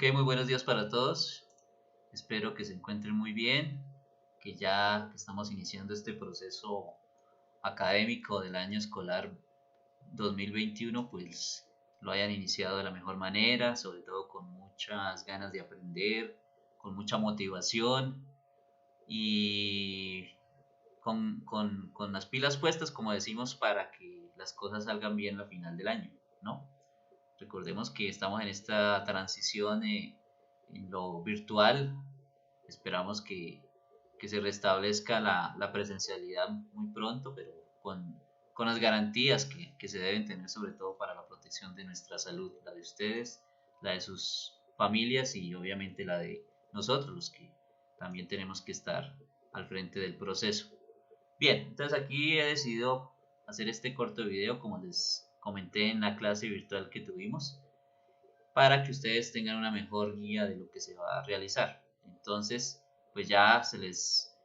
Ok, muy buenos días para todos. Espero que se encuentren muy bien, que ya estamos iniciando este proceso académico del año escolar 2021, pues lo hayan iniciado de la mejor manera, sobre todo con muchas ganas de aprender, con mucha motivación y con las pilas puestas, como decimos, para que las cosas salgan bien al final del año, ¿no? Recordemos que estamos en esta transición en lo virtual. Esperamos que se restablezca la presencialidad muy pronto, pero con las garantías que se deben tener, sobre todo para la protección de nuestra salud, la de ustedes, la de sus familias y obviamente la de nosotros, los que también tenemos que estar al frente del proceso. Bien, entonces aquí he decidido hacer este corto video, como les comenté en la clase virtual que tuvimos, para que ustedes tengan una mejor guía de lo que se va a realizar. Entonces, pues ya se les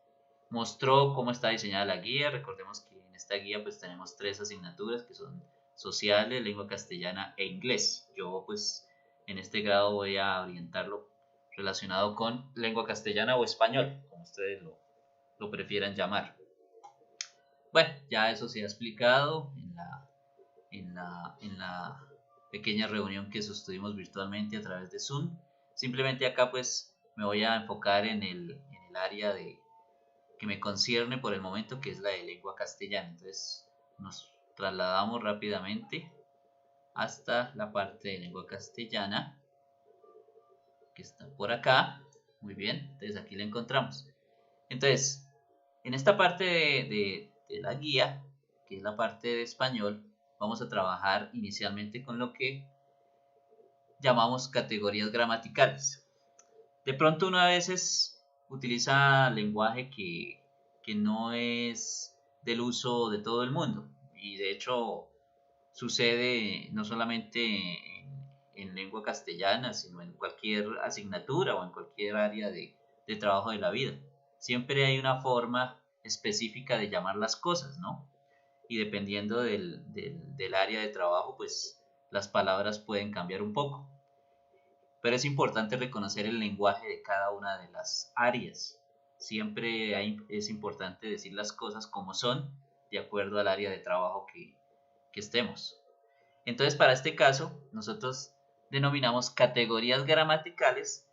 mostró cómo está diseñada la guía. Recordemos que en esta guía pues tenemos tres asignaturas que son sociales, lengua castellana e inglés. Yo pues en este grado voy a orientarlo relacionado con lengua castellana o español, como ustedes lo prefieran llamar. Bueno, ya eso se ha explicado en la pequeña reunión que sostuvimos virtualmente a través de Zoom. Simplemente acá pues me voy a enfocar en el área que me concierne por el momento, que es la de lengua castellana. Entonces nos trasladamos rápidamente hasta la parte de lengua castellana, que está por acá. Muy bien, entonces aquí la encontramos. Entonces, en esta parte de la guía, que es la parte de español, vamos a trabajar inicialmente con lo que llamamos categorías gramaticales. De pronto uno a veces utiliza lenguaje que no es del uso de todo el mundo, y de hecho sucede no solamente en lengua castellana, sino en cualquier asignatura o en cualquier área de trabajo de la vida. Siempre hay una forma específica de llamar las cosas, ¿no? Y dependiendo del área de trabajo, pues las palabras pueden cambiar un poco. Pero es importante reconocer el lenguaje de cada una de las áreas. Siempre es importante decir las cosas como son, de acuerdo al área de trabajo que estemos. Entonces, para este caso, nosotros denominamos categorías gramaticales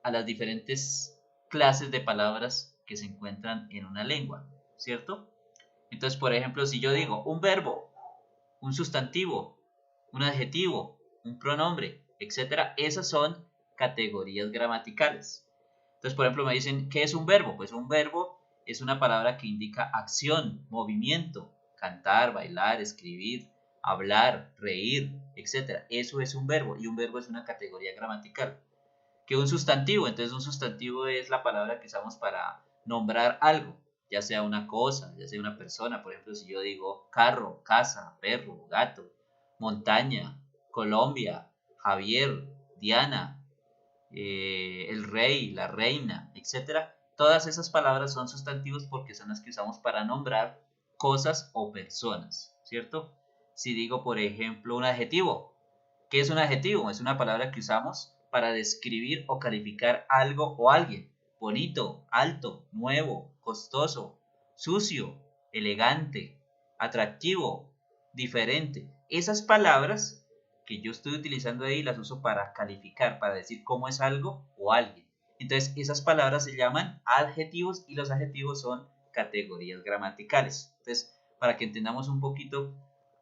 a las diferentes clases de palabras que se encuentran en una lengua, ¿cierto? Entonces, por ejemplo, si yo digo un verbo, un sustantivo, un adjetivo, un pronombre, etcétera, esas son categorías gramaticales. Entonces, por ejemplo, me dicen, ¿qué es un verbo? Pues un verbo es una palabra que indica acción, movimiento, cantar, bailar, escribir, hablar, reír, etcétera. Eso es un verbo y un verbo es una categoría gramatical. ¿Qué un sustantivo? Entonces, un sustantivo es la palabra que usamos para nombrar algo, ya sea una cosa, ya sea una persona. Por ejemplo, si yo digo carro, casa, perro, gato, montaña, Colombia, Javier, Diana, el rey, la reina, etcétera. Todas esas palabras son sustantivos porque son las que usamos para nombrar cosas o personas, ¿cierto? Si digo, por ejemplo, un adjetivo, ¿qué es un adjetivo? Es una palabra que usamos para describir o calificar algo o alguien. Bonito, alto, nuevo, costoso, sucio, elegante, atractivo, diferente. Esas palabras que yo estoy utilizando ahí las uso para calificar, para decir cómo es algo o alguien. Entonces, esas palabras se llaman adjetivos y los adjetivos son categorías gramaticales. Entonces, para que entendamos un poquito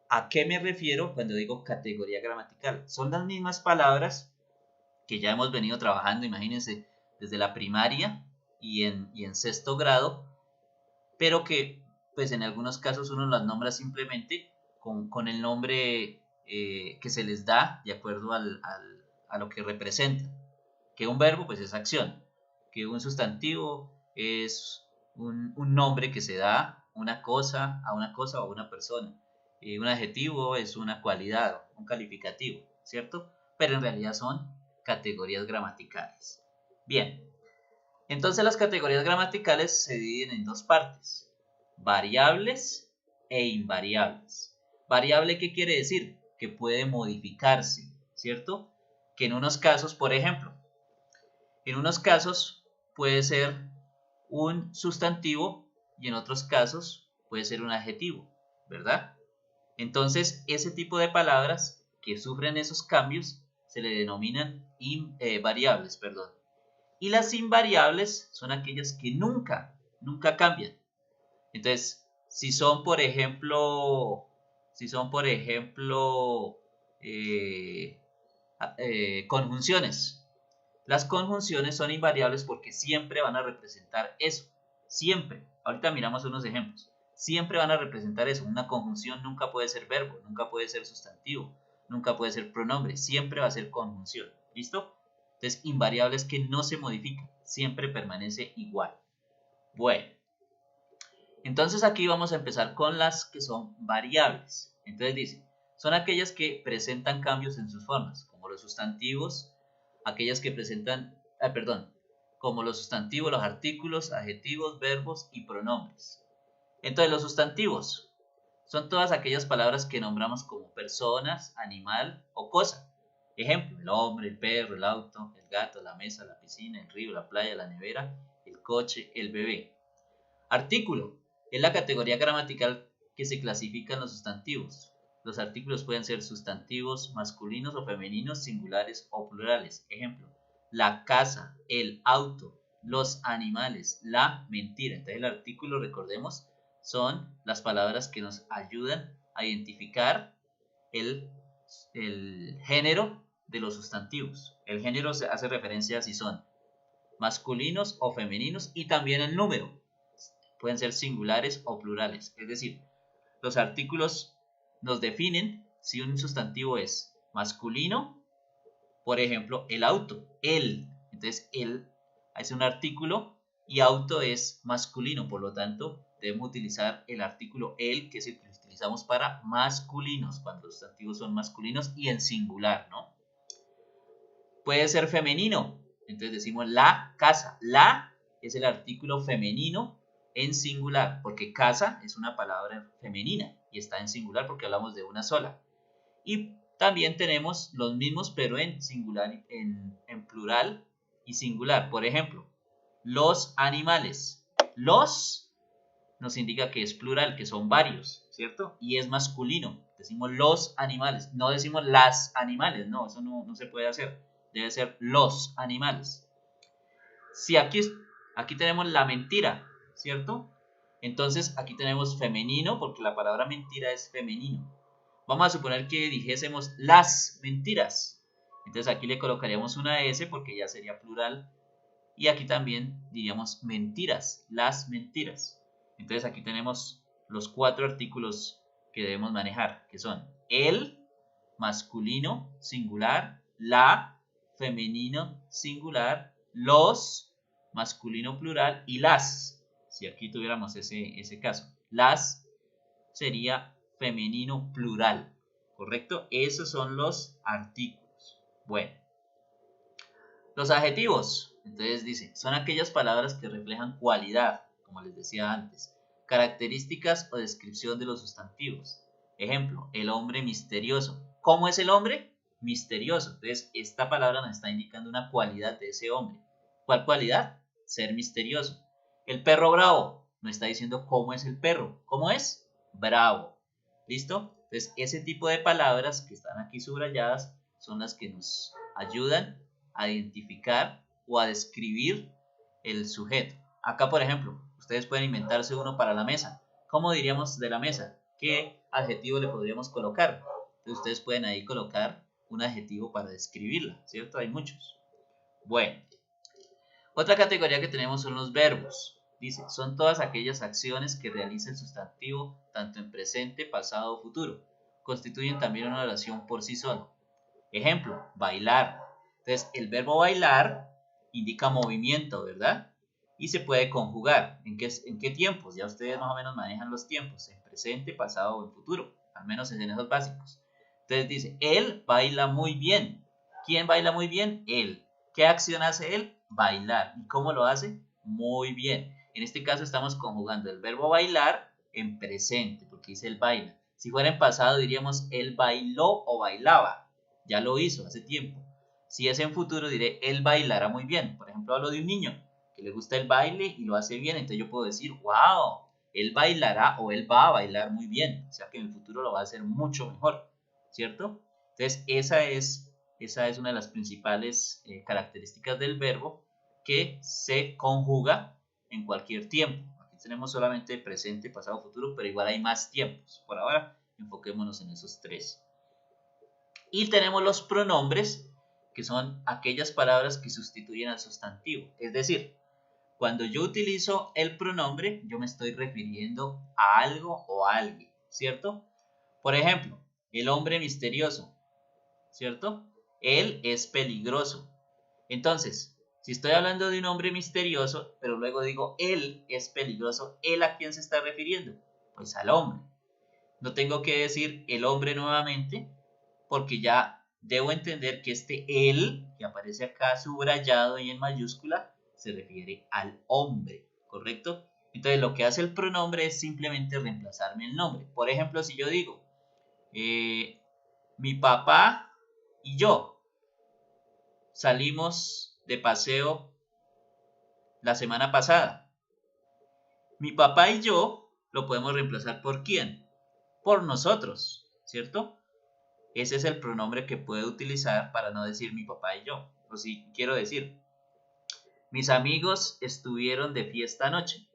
a qué me refiero cuando digo categoría gramatical, son las mismas palabras que ya hemos venido trabajando, imagínense, desde la primaria y en sexto grado, pero que pues en algunos casos uno las nombra simplemente con el nombre que se les da de acuerdo a lo que representa. Que un verbo pues es acción, que un sustantivo es un nombre que se da a una cosa o a una persona. Un adjetivo es una cualidad, un calificativo, ¿cierto? Pero en realidad son categorías gramaticales. Bien, entonces las categorías gramaticales se dividen en dos partes, variables e invariables. Variable, ¿qué quiere decir? Que puede modificarse, ¿cierto? que en unos casos, por ejemplo, en unos casos puede ser un sustantivo y en otros casos puede ser un adjetivo, ¿verdad? Entonces, ese tipo de palabras que sufren esos cambios se le denominan variables, perdón. Y las invariables son aquellas que nunca cambian. Entonces, si son por ejemplo conjunciones, las conjunciones son invariables porque siempre van a representar eso. Siempre. Ahorita miramos unos ejemplos. Siempre van a representar eso. Una conjunción nunca puede ser verbo, nunca puede ser sustantivo, nunca puede ser pronombre. Siempre va a ser conjunción. ¿Listo? Entonces, invariables que no se modifican. Siempre permanece igual. Bueno. Entonces aquí vamos a empezar con las que son variables. Entonces dice, son aquellas que presentan cambios en sus formas, como los sustantivos, aquellas que presentan, como los sustantivos, los artículos, adjetivos, verbos y pronombres. Entonces los sustantivos son todas aquellas palabras que nombramos como personas, animal o cosa. Ejemplo, el hombre, el perro, el auto, el gato, la mesa, la piscina, el río, la playa, la nevera, el coche, el bebé. Artículo es la categoría gramatical que se clasifica en los sustantivos. Los artículos pueden ser sustantivos masculinos o femeninos, singulares o plurales. Ejemplo, la casa, el auto, los animales, la mentira. Entonces el artículo, recordemos, son las palabras que nos ayudan a identificar el género de los sustantivos. El género se hace referencia a si son masculinos o femeninos y también el número. Pueden ser singulares o plurales. Es decir, los artículos nos definen si un sustantivo es masculino, por ejemplo, el auto, el. Entonces, el es un artículo y auto es masculino, por lo tanto, debemos utilizar el artículo el, que es el que utilizamos para masculinos, cuando los sustantivos son masculinos y en singular, ¿no? Puede ser femenino, entonces decimos la casa. La es el artículo femenino en singular, porque casa es una palabra femenina y está en singular porque hablamos de una sola. Y también tenemos los mismos, pero en singular, en plural y singular. Por ejemplo, los animales. Los nos indica que es plural, que son varios, ¿cierto? Y es masculino. Decimos los animales, no decimos las animales, no, eso no se puede hacer. Debe ser los animales. Si aquí tenemos la mentira, ¿cierto? Entonces aquí tenemos femenino porque la palabra mentira es femenino. Vamos a suponer que dijésemos las mentiras. Entonces aquí le colocaríamos una S porque ya sería plural. Y aquí también diríamos mentiras, las mentiras. Entonces aquí tenemos los 4 artículos que debemos manejar, que son el, masculino, singular, la, femenino, singular, los, masculino, plural, y las. Si aquí tuviéramos ese caso, las sería femenino, plural, ¿correcto? Esos son los artículos. Bueno, los adjetivos, entonces dice, son aquellas palabras que reflejan cualidad, como les decía antes, características o descripción de los sustantivos. Ejemplo, el hombre misterioso. ¿Cómo es el hombre? Misterioso. Entonces, esta palabra nos está indicando una cualidad de ese hombre. ¿Cuál cualidad? Ser misterioso. El perro bravo nos está diciendo cómo es el perro. ¿Cómo es? Bravo. ¿Listo? Entonces, ese tipo de palabras que están aquí subrayadas son las que nos ayudan a identificar o a describir el sujeto. Acá, por ejemplo, ustedes pueden inventarse uno para la mesa. ¿Cómo diríamos de la mesa? ¿Qué adjetivo le podríamos colocar? Entonces ustedes pueden ahí colocar un adjetivo para describirla, ¿cierto? Hay muchos. Bueno, otra categoría que tenemos son los verbos. Dice, son todas aquellas acciones que realiza el sustantivo tanto en presente, pasado o futuro. Constituyen también una oración por sí solo. Ejemplo, bailar. Entonces, el verbo bailar indica movimiento, ¿verdad? Y se puede conjugar. ¿En qué tiempos? Ya ustedes más o menos manejan los tiempos. En presente, pasado o en futuro. Al menos en esos básicos. Entonces dice, él baila muy bien. ¿Quién baila muy bien? Él. ¿Qué acción hace él? Bailar. ¿Y cómo lo hace? Muy bien. En este caso estamos conjugando el verbo bailar en presente, porque dice él baila. Si fuera en pasado diríamos él bailó o bailaba. Ya lo hizo hace tiempo. Si es en futuro, diré, él bailará muy bien. Por ejemplo, hablo de un niño que le gusta el baile y lo hace bien. Entonces yo puedo decir, wow, él bailará o él va a bailar muy bien. O sea que en el futuro lo va a hacer mucho mejor, ¿cierto? Entonces esa es una de las principales características del verbo que se conjuga en cualquier tiempo. Aquí tenemos solamente presente, pasado, futuro, pero igual hay más tiempos. Por ahora, enfoquémonos en esos tres. Y tenemos los pronombres, que son aquellas palabras que sustituyen al sustantivo. Es decir, cuando yo utilizo el pronombre, yo me estoy refiriendo a algo o a alguien, ¿cierto? Por ejemplo, el hombre misterioso, ¿cierto? Él es peligroso. Entonces, si estoy hablando de un hombre misterioso, pero luego digo él es peligroso, ¿él a quién se está refiriendo? Pues al hombre. No tengo que decir el hombre nuevamente, porque ya debo entender que este él, que aparece acá subrayado y en mayúscula, se refiere al hombre, ¿correcto? Entonces lo que hace el pronombre es simplemente reemplazarme el nombre. Por ejemplo, si yo digo, mi papá y yo salimos de paseo la semana pasada. Mi papá y yo lo podemos reemplazar por quién? Por nosotros, ¿cierto? Ese es el pronombre que puedo utilizar para no decir mi papá y yo. O si quiero decir, mis amigos estuvieron de fiesta anoche.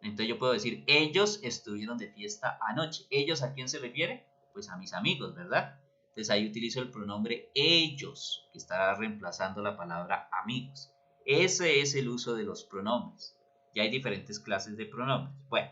Entonces yo puedo decir, ellos estuvieron de fiesta anoche. ¿Ellos a quién se refiere? Pues a mis amigos, ¿verdad? Entonces ahí utilizo el pronombre ellos, que estará reemplazando la palabra amigos. Ese es el uso de los pronombres. Y hay diferentes clases de pronombres. Bueno,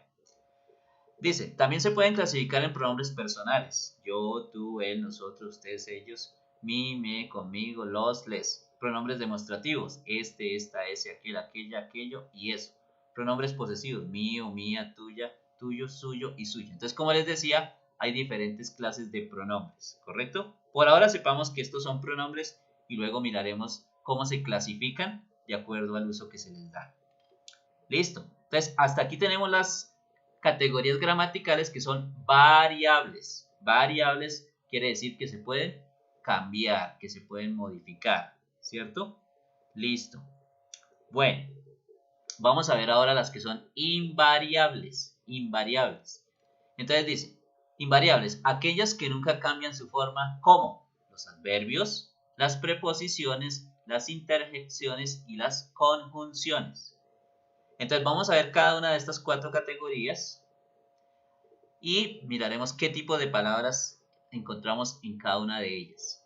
dice, también se pueden clasificar en pronombres personales. Yo, tú, él, nosotros, ustedes, ellos, mí, me, conmigo, los, les. Pronombres demostrativos, este, esta, ese, aquel, aquella, aquello y eso. Pronombres posesivos, mío, mía, tuya, tuyo, suyo y suyo. Entonces, como les decía, hay diferentes clases de pronombres, ¿correcto? Por ahora sepamos que estos son pronombres y luego miraremos cómo se clasifican de acuerdo al uso que se les da. Listo. Entonces, hasta aquí tenemos las categorías gramaticales que son variables. Variables quiere decir que se pueden cambiar, que se pueden modificar, ¿cierto? Listo. Bueno, vamos a ver ahora las que son invariables. Invariables. Entonces dice, invariables, aquellas que nunca cambian su forma, como los adverbios, las preposiciones, las interjecciones y las conjunciones. Entonces vamos a ver cada una de estas 4 categorías y miraremos qué tipo de palabras encontramos en cada una de ellas.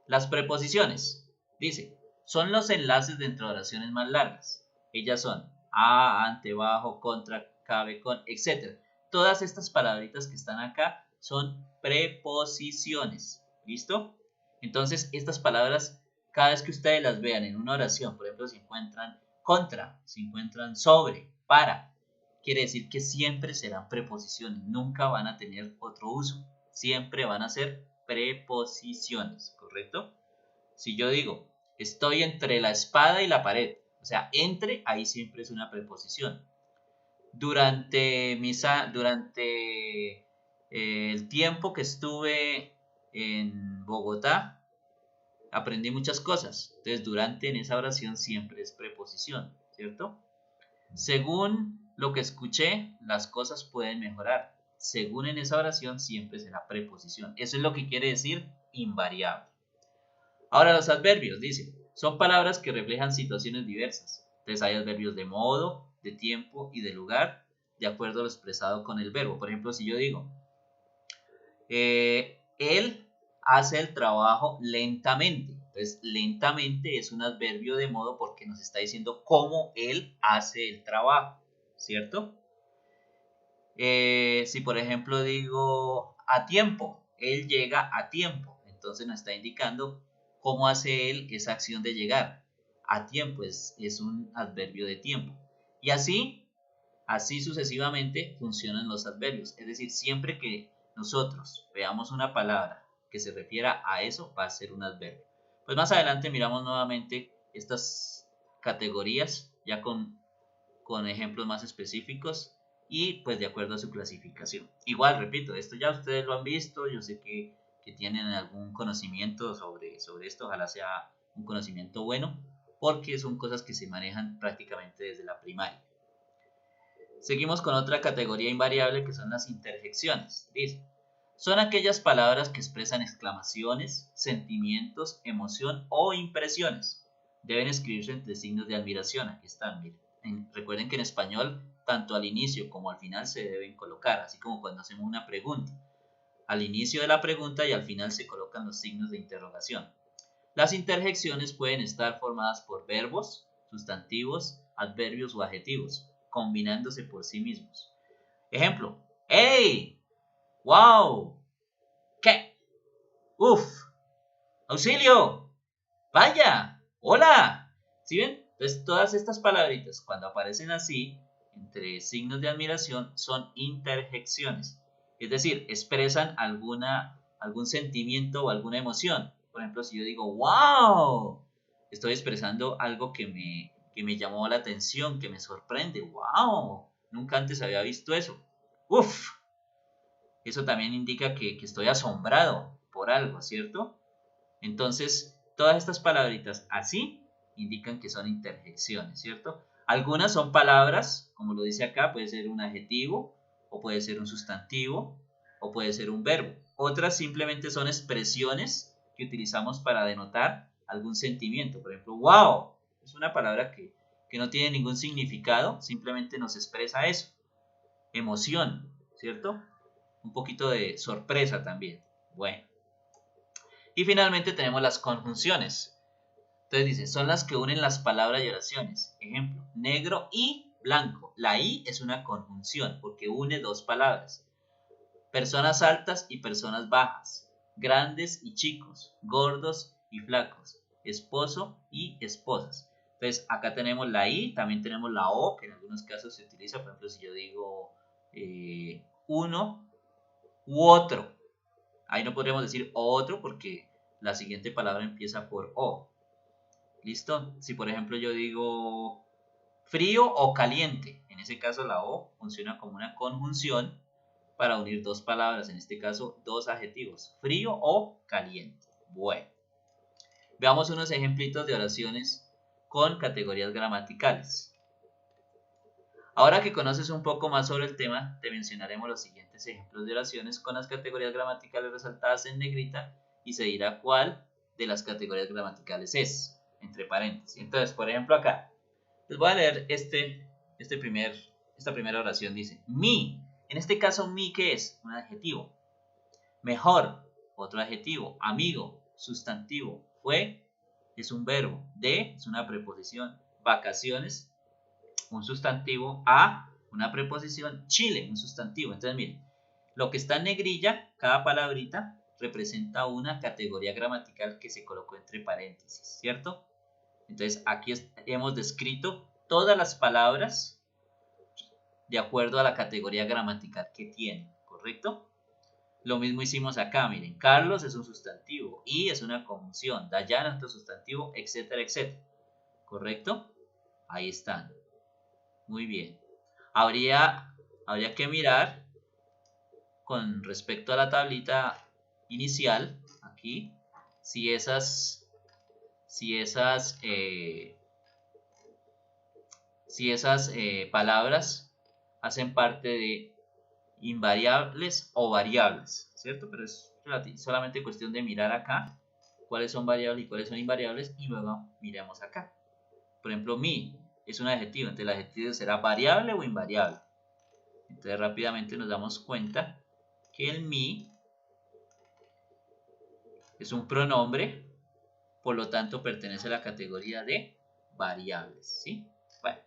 Las preposiciones, dice, son los enlaces de entre oraciones más largas. Ellas son a, ante, bajo, contra, cabe, con, etc. Todas estas palabritas que están acá son preposiciones. ¿Listo? Entonces estas palabras, cada vez que ustedes las vean en una oración, por ejemplo, si encuentran contra, si encuentran sobre, para, quiere decir que siempre serán preposiciones, nunca van a tener otro uso, siempre van a ser preposiciones, ¿correcto? Si yo digo, estoy entre la espada y la pared, o sea, entre, ahí siempre es una preposición. Durante el tiempo que estuve en Bogotá, aprendí muchas cosas. Entonces, durante en esa oración siempre es preposición, ¿cierto? Según lo que escuché, las cosas pueden mejorar. Según en esa oración siempre será preposición. Eso es lo que quiere decir invariable. Ahora los adverbios, dice, son palabras que reflejan situaciones diversas. Entonces hay adverbios de modo, de tiempo y de lugar, de acuerdo a lo expresado con el verbo. Por ejemplo, si yo digo, él hace el trabajo lentamente. Entonces, lentamente es un adverbio de modo porque nos está diciendo cómo él hace el trabajo, ¿cierto? Si por ejemplo digo a tiempo, él llega a tiempo, entonces nos está indicando cómo hace él esa acción de llegar. A tiempo es un adverbio de tiempo. Y así sucesivamente funcionan los adverbios. Es decir, siempre que nosotros veamos una palabra que se refiera a eso, va a ser un adverbio. Pues más adelante miramos nuevamente estas categorías ya con ejemplos más específicos y pues de acuerdo a su clasificación. Igual, repito, esto ya ustedes lo han visto, yo sé que que tienen algún conocimiento sobre esto, ojalá sea un conocimiento bueno, porque son cosas que se manejan prácticamente desde la primaria. Seguimos con otra categoría invariable que son las interjecciones. Dice, son aquellas palabras que expresan exclamaciones, sentimientos, emoción o impresiones. Deben escribirse entre signos de admiración. Aquí están, miren. Recuerden que en español, tanto al inicio como al final se deben colocar, así como cuando hacemos una pregunta. Al inicio de la pregunta y al final se colocan los signos de interrogación. Las interjecciones pueden estar formadas por verbos, sustantivos, adverbios o adjetivos, combinándose por sí mismos. Ejemplo, ¡hey! ¡Wow! ¿Qué? ¡Uf! ¡Auxilio! ¡Vaya! ¡Hola! ¿Sí ven? Entonces todas estas palabritas cuando aparecen así, entre signos de admiración, son interjecciones. Es decir, expresan algún sentimiento o alguna emoción. Por ejemplo, si yo digo ¡wow! Estoy expresando algo que me llamó la atención, que me sorprende. ¡Wow! Nunca antes había visto eso. ¡Uf! Eso también indica que estoy asombrado por algo, ¿cierto? Entonces, todas estas palabritas así indican que son interjecciones, ¿cierto? Algunas son palabras, como lo dice acá, puede ser un adjetivo, o puede ser un sustantivo, o puede ser un verbo. Otras simplemente son expresiones que utilizamos para denotar algún sentimiento. Por ejemplo, wow, es una palabra que no tiene ningún significado, simplemente nos expresa eso. Emoción, ¿cierto? Un poquito de sorpresa también. Bueno. Y finalmente tenemos las conjunciones. Entonces dice, son las que unen las palabras y oraciones. Ejemplo, negro y blanco. La I es una conjunción porque une dos palabras. Personas altas y personas bajas. Grandes y chicos. Gordos y flacos. Esposo y esposas. Entonces acá tenemos la I, también tenemos la O, que en algunos casos se utiliza. Por ejemplo, si yo digo uno u otro. Ahí no podríamos decir otro porque la siguiente palabra empieza por O. ¿Listo? Si por ejemplo yo digo frío o caliente, en ese caso la O funciona como una conjunción para unir dos palabras, en este caso dos adjetivos, frío o caliente. Bueno, veamos unos ejemplitos de oraciones con categorías gramaticales. Ahora que conoces un poco más sobre el tema, te mencionaremos los siguientes ejemplos de oraciones con las categorías gramaticales resaltadas en negrita y se dirá cuál de las categorías gramaticales es, entre paréntesis. Entonces, por ejemplo, acá, les voy a leer esta primera oración. Dice, mi, en este caso, mi, ¿qué es? Un adjetivo. Mejor, otro adjetivo. Amigo, sustantivo. Fue, es un verbo. De, es una preposición. Vacaciones, un sustantivo, a, una preposición, Chile, un sustantivo. Entonces, miren, lo que está en negrilla, cada palabrita representa una categoría gramatical que se colocó entre paréntesis, ¿cierto? Entonces, aquí hemos descrito todas las palabras de acuerdo a la categoría gramatical que tienen, ¿correcto? Lo mismo hicimos acá, miren, Carlos es un sustantivo, y es una conjunción, Dayana es otro sustantivo, etcétera, etcétera, ¿correcto? Ahí están. Muy bien. Habría que mirar con respecto a la tablita inicial, aquí, si esas palabras hacen parte de invariables o variables, ¿cierto? Pero es solamente cuestión de mirar acá cuáles son variables y cuáles son invariables y luego miremos acá. Por ejemplo, mi es un adjetivo, entonces el adjetivo será variable o invariable. Entonces rápidamente nos damos cuenta que el mi es un pronombre, por lo tanto pertenece a la categoría de variables, ¿sí? Bueno,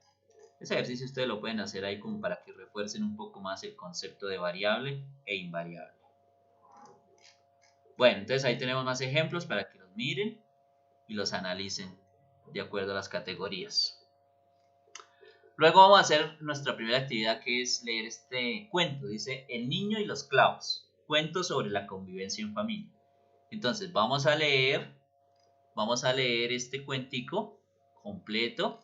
ese ejercicio ustedes lo pueden hacer ahí como para que refuercen un poco más el concepto de variable e invariable. Bueno, entonces ahí tenemos más ejemplos para que los miren y los analicen de acuerdo a las categorías. Luego vamos a hacer nuestra primera actividad, que es leer este cuento. Dice, El niño y los clavos, cuento sobre la convivencia en familia. Entonces vamos a leer este cuentico completo,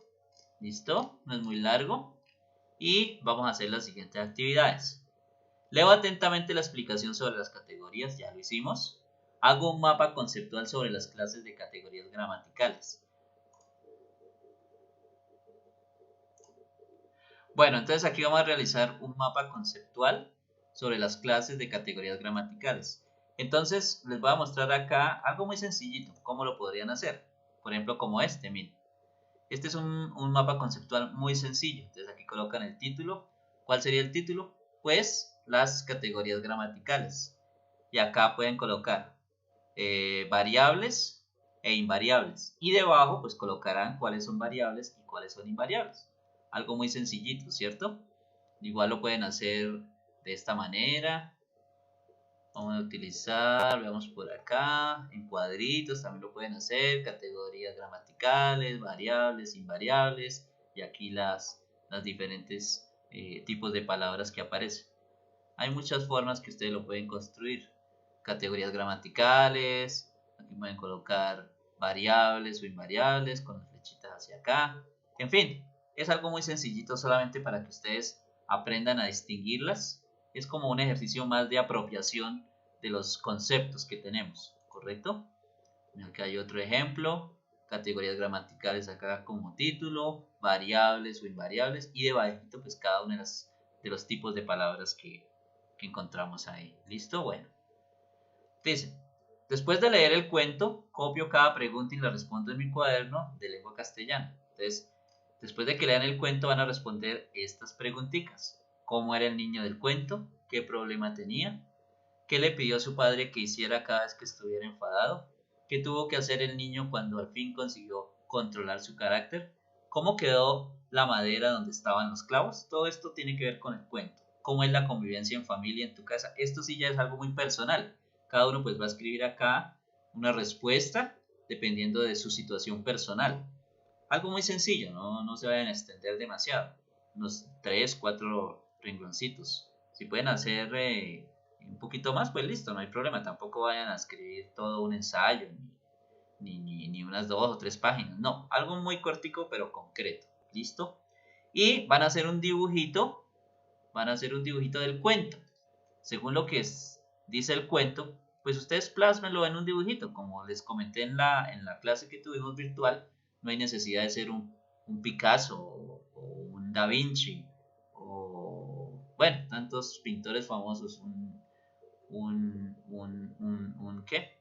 ¿listo? No es muy largo. Y vamos a hacer las siguientes actividades. Leo atentamente la explicación sobre las categorías, ya lo hicimos. Hago un mapa conceptual sobre las clases de categorías gramaticales. Bueno, entonces aquí vamos a realizar un mapa conceptual sobre las clases de categorías gramaticales. Entonces les voy a mostrar acá algo muy sencillito, cómo lo podrían hacer. Por ejemplo, como este, miren. Este es un mapa conceptual muy sencillo. Entonces aquí colocan el título. ¿Cuál sería el título? Pues las categorías gramaticales. Y acá pueden colocar variables e invariables. Y debajo pues colocarán cuáles son variables y cuáles son invariables. Algo muy sencillito, ¿cierto? Igual lo pueden hacer de esta manera. Vamos a utilizar, veamos por acá, en cuadritos también lo pueden hacer, categorías gramaticales, variables, invariables, y aquí las diferentes tipos de palabras que aparecen. Hay muchas formas que ustedes lo pueden construir. Categorías gramaticales, aquí pueden colocar variables o invariables con las flechitas hacia acá. En fin, es algo muy sencillito solamente para que ustedes aprendan a distinguirlas. Es como un ejercicio más de apropiación de los conceptos que tenemos, ¿correcto? Acá hay otro ejemplo, categorías gramaticales acá como título, variables o invariables, y debajito pues cada uno de los tipos de palabras que encontramos ahí. ¿Listo? Bueno. Dice, después de leer el cuento, copio cada pregunta y la respondo en mi cuaderno de lengua castellana. Entonces, después de que lean el cuento van a responder estas preguntitas. ¿Cómo era el niño del cuento? ¿Qué problema tenía? ¿Qué le pidió a su padre que hiciera cada vez que estuviera enfadado? ¿Qué tuvo que hacer el niño cuando al fin consiguió controlar su carácter? ¿Cómo quedó la madera donde estaban los clavos? Todo esto tiene que ver con el cuento. ¿Cómo es la convivencia en familia en tu casa? Esto sí ya es algo muy personal. Cada uno pues va a escribir acá una respuesta dependiendo de su situación personal. Algo muy sencillo, no se vayan a extender demasiado. Unos 3, 4 rengloncitos. Si pueden hacer un poquito más, pues listo, no hay problema. Tampoco vayan a escribir todo un ensayo, ni unas 2 o 3 páginas. No, algo muy cortico pero concreto. ¿Listo? Y van a hacer un dibujito. Van a hacer un dibujito del cuento. Según lo que dice el cuento, pues ustedes plásmenlo en un dibujito. Como les comenté en la clase que tuvimos virtual, no hay necesidad de ser un Picasso o un Da Vinci o, bueno, tantos pintores famosos, ¿qué?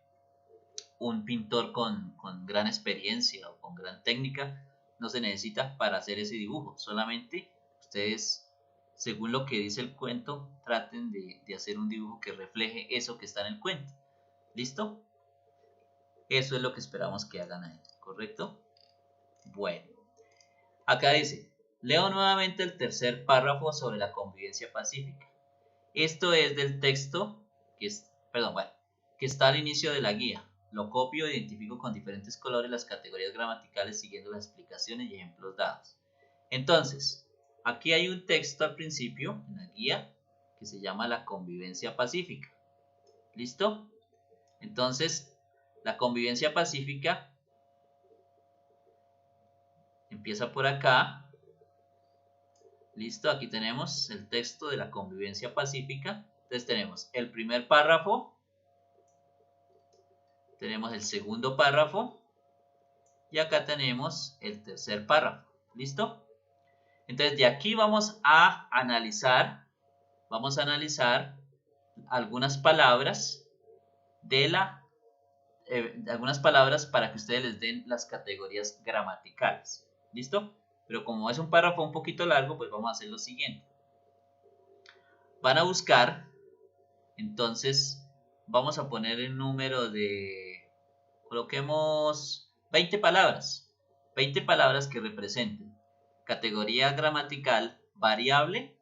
Un pintor con gran experiencia o con gran técnica, no se necesita para hacer ese dibujo. Solamente ustedes, según lo que dice el cuento, traten de hacer un dibujo que refleje eso que está en el cuento. ¿Listo? Eso es lo que esperamos que hagan ahí, ¿correcto? Bueno, acá dice, leo nuevamente el tercer párrafo sobre la convivencia pacífica. Esto es del texto que está al inicio de la guía. Lo copio e identifico con diferentes colores las categorías gramaticales siguiendo las explicaciones y ejemplos dados. Entonces, aquí hay un texto al principio en la guía que se llama la convivencia pacífica. ¿Listo? Entonces, la convivencia pacífica empieza por acá. ¿Listo? Aquí tenemos el texto de la convivencia pacífica. Entonces tenemos el primer párrafo, tenemos el segundo párrafo y acá tenemos el tercer párrafo. ¿Listo? Entonces de aquí vamos a analizar algunas palabras algunas palabras para que ustedes les den las categorías gramaticales. ¿Listo? Pero como es un párrafo un poquito largo, pues vamos a hacer lo siguiente. Van a buscar, entonces vamos a poner el número de, coloquemos 20 palabras. 20 palabras que representen categoría gramatical variable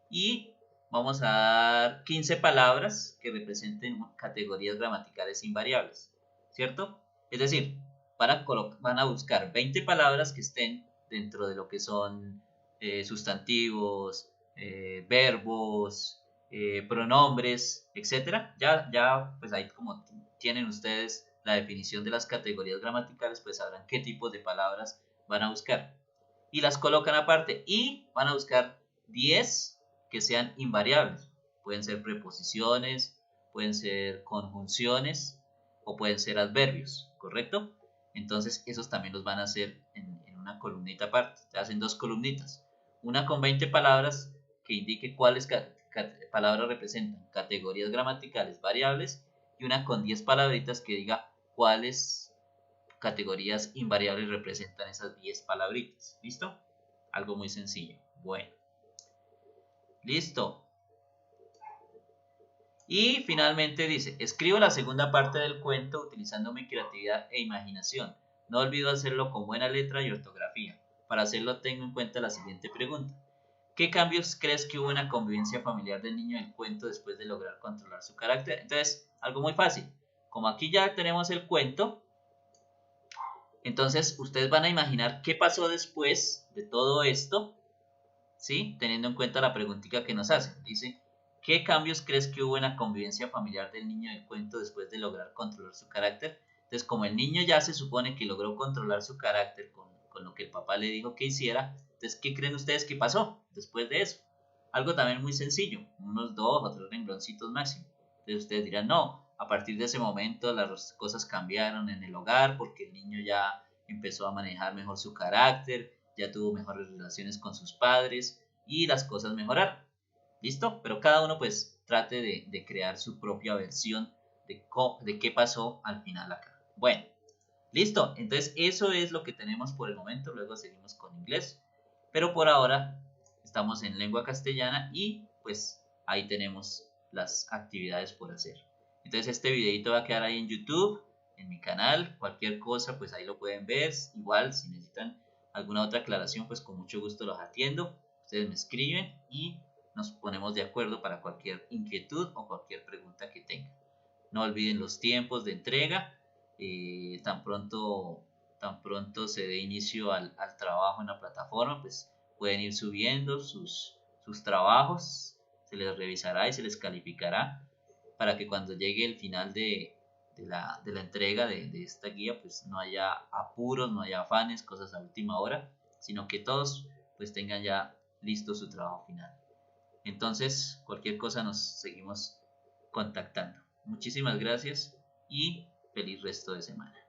y vamos a dar 15 palabras que representen categorías gramaticales invariables, ¿cierto? Es decir, van a buscar 20 palabras que estén dentro de lo que son sustantivos, verbos, pronombres, etc. Ya, pues ahí como tienen ustedes la definición de las categorías gramaticales, pues sabrán qué tipos de palabras van a buscar. Y las colocan aparte y van a buscar 10 que sean invariables. Pueden ser preposiciones, pueden ser conjunciones, o pueden ser adverbios, ¿correcto? Entonces esos también los van a hacer en una columnita aparte. Te hacen dos columnitas, una con 20 palabras que indique cuáles palabras representan categorías gramaticales variables y una con 10 palabritas que diga cuáles categorías invariables representan esas 10 palabritas. ¿Listo? Algo muy sencillo. Bueno. Listo. Y finalmente dice, escribo la segunda parte del cuento utilizando mi creatividad e imaginación. No olvido hacerlo con buena letra y ortografía. Para hacerlo tengo en cuenta la siguiente pregunta. ¿Qué cambios crees que hubo en la convivencia familiar del niño del cuento después de lograr controlar su carácter? Entonces, algo muy fácil. Como aquí ya tenemos el cuento, entonces ustedes van a imaginar qué pasó después de todo esto, ¿sí? Teniendo en cuenta la preguntita que nos hacen. Dice, ¿qué cambios crees que hubo en la convivencia familiar del niño del cuento después de lograr controlar su carácter? Entonces, como el niño ya se supone que logró controlar su carácter con lo que el papá le dijo que hiciera, entonces, ¿qué creen ustedes que pasó después de eso? Algo también muy sencillo, unos 2 o 3 rengloncitos máximo. Entonces ustedes dirán, no, a partir de ese momento las cosas cambiaron en el hogar porque el niño ya empezó a manejar mejor su carácter, ya tuvo mejores relaciones con sus padres y las cosas mejoraron. ¿Listo? Pero cada uno pues trate de crear su propia versión de qué pasó al final acá. Bueno, listo. Entonces eso es lo que tenemos por el momento. Luego seguimos con inglés. Pero por ahora estamos en lengua castellana y pues ahí tenemos las actividades por hacer. Entonces este videito va a quedar ahí en YouTube, en mi canal. Cualquier cosa pues ahí lo pueden ver. Igual si necesitan alguna otra aclaración pues con mucho gusto los atiendo. Ustedes me escriben y nos ponemos de acuerdo para cualquier inquietud o cualquier pregunta que tengan. No olviden los tiempos de entrega. Tan pronto se dé inicio al trabajo en la plataforma, pues pueden ir subiendo sus trabajos, se les revisará y se les calificará para que cuando llegue el final de la entrega de esta guía, pues no haya apuros, no haya afanes, cosas a última hora, sino que todos pues tengan ya listo su trabajo final. Entonces, cualquier cosa nos seguimos contactando. Muchísimas gracias y feliz resto de semana.